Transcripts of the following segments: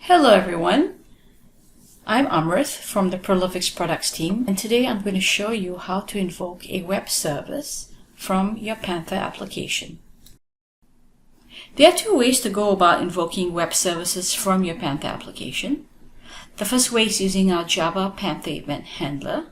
Hello everyone, I'm Amrit from the Prolifics products team, and today I'm going to show you how to invoke a web service from your Panther application. There are two ways to go about invoking web services from your Panther application. The first way is using our Java Panther event handler,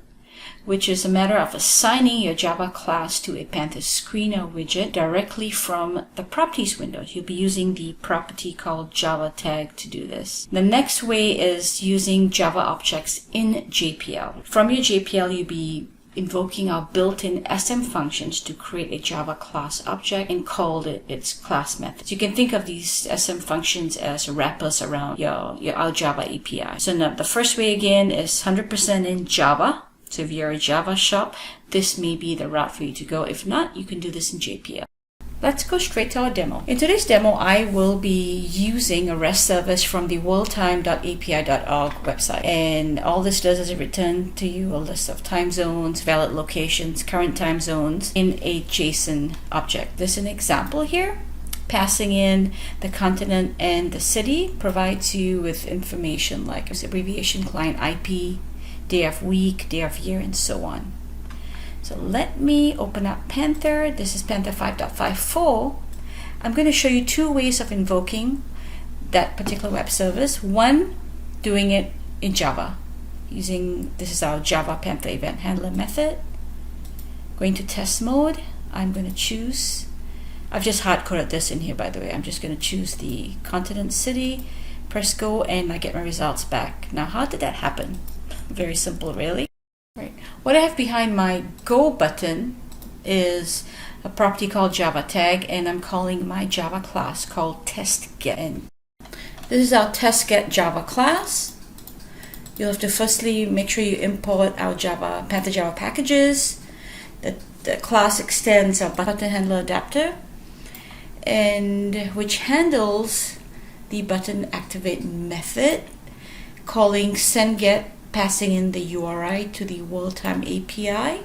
which is a matter of assigning your Java class to a Panther screen or widget directly from the properties window. You'll be using the property called jyacc to do this. The next way is using Java objects in JPL. From your JPL, you'll be invoking our built-in SM functions to create a Java class object and call it its class method. You can think of these SM functions as wrappers around our Java API. So now the first way again is 100% in Java. So if you're a Java shop, this may be the route for you to go. If not, you can do this in JPL. Let's go straight to our demo. In today's demo, I will be using a REST service from the worldtime.api.org website. And all this does is it return to you a list of time zones, valid locations, current time zones in a JSON object. There's an example here. Passing in the continent and the city provides you with information like abbreviation, client IP, day of week, day of year, and so on. So let me open up Panther. This is Panther 5.54. I'm going to show you two ways of invoking that particular web service. One, doing it in Java, this is our Java Panther event handler method. Going to test mode, I'm going to choose, I've just hard-coded this in here by the way. I'm just going to choose the continent, city, press go, and I get my results back. Now how did that happen? Very simple, really. Right. What I have behind my Go button is a property called jyacc, and I'm calling my Java class called testGet. This is our testGet Java class. You'll have to firstly make sure you import our Panther Java packages. The class extends our button handler adapter, and which handles the button activate method, calling sendGet, passing in the URI to the worldtime API.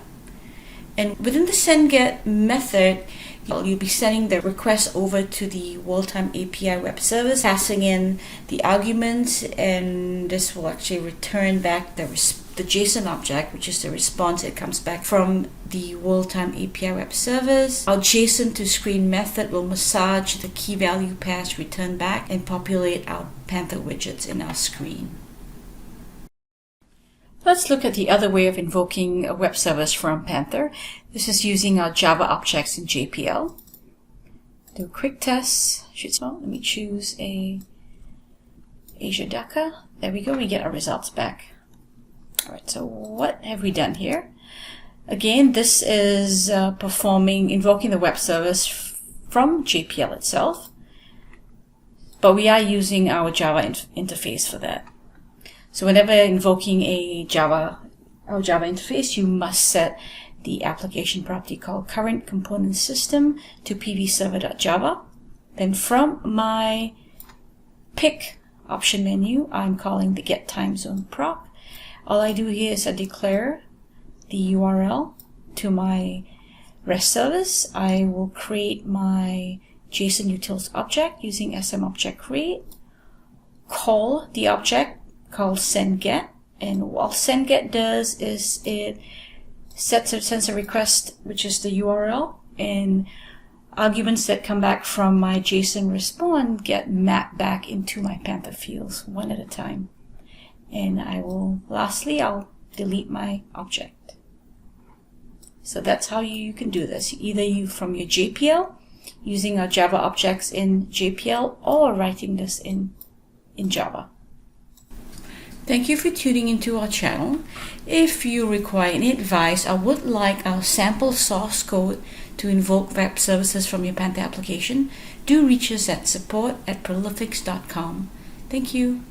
And within the sendGet method, you'll be sending the request over to the worldtime API web service, passing in the arguments, and this will actually return back the JSON object, which is the response that comes back from the worldtime API web service. Our JSON to screen method will massage the key value pass returned back and populate our Panther widgets in our screen. Let's look at the other way of invoking a web service from Panther. This is using our Java objects in JPL. Do a quick test. Let me choose a jyacc. There we go. We get our results back. All right. So what have we done here? Again, this is invoking the web service from JPL itself, but we are using our Java interface for that. So whenever invoking our Java interface, you must set the application property called current component system to pvserver.java. Then from my pick option menu, I'm calling the get time zone prop. All I do here is I declare the URL to my REST service. I will create my JSON utils object using SM object create, call the object called sendGet, and what sendGet does is it sends a request, which is the URL, and arguments that come back from my JSON response get mapped back into my Panther fields one at a time. And lastly, I'll delete my object. So that's how you can do this. Either from your JPL, using our Java objects in JPL, or writing this in Java. Thank you for tuning into our channel. If you require any advice or would like our sample source code to invoke web services from your Panther application, do reach us at support@prolifics.com. Thank you.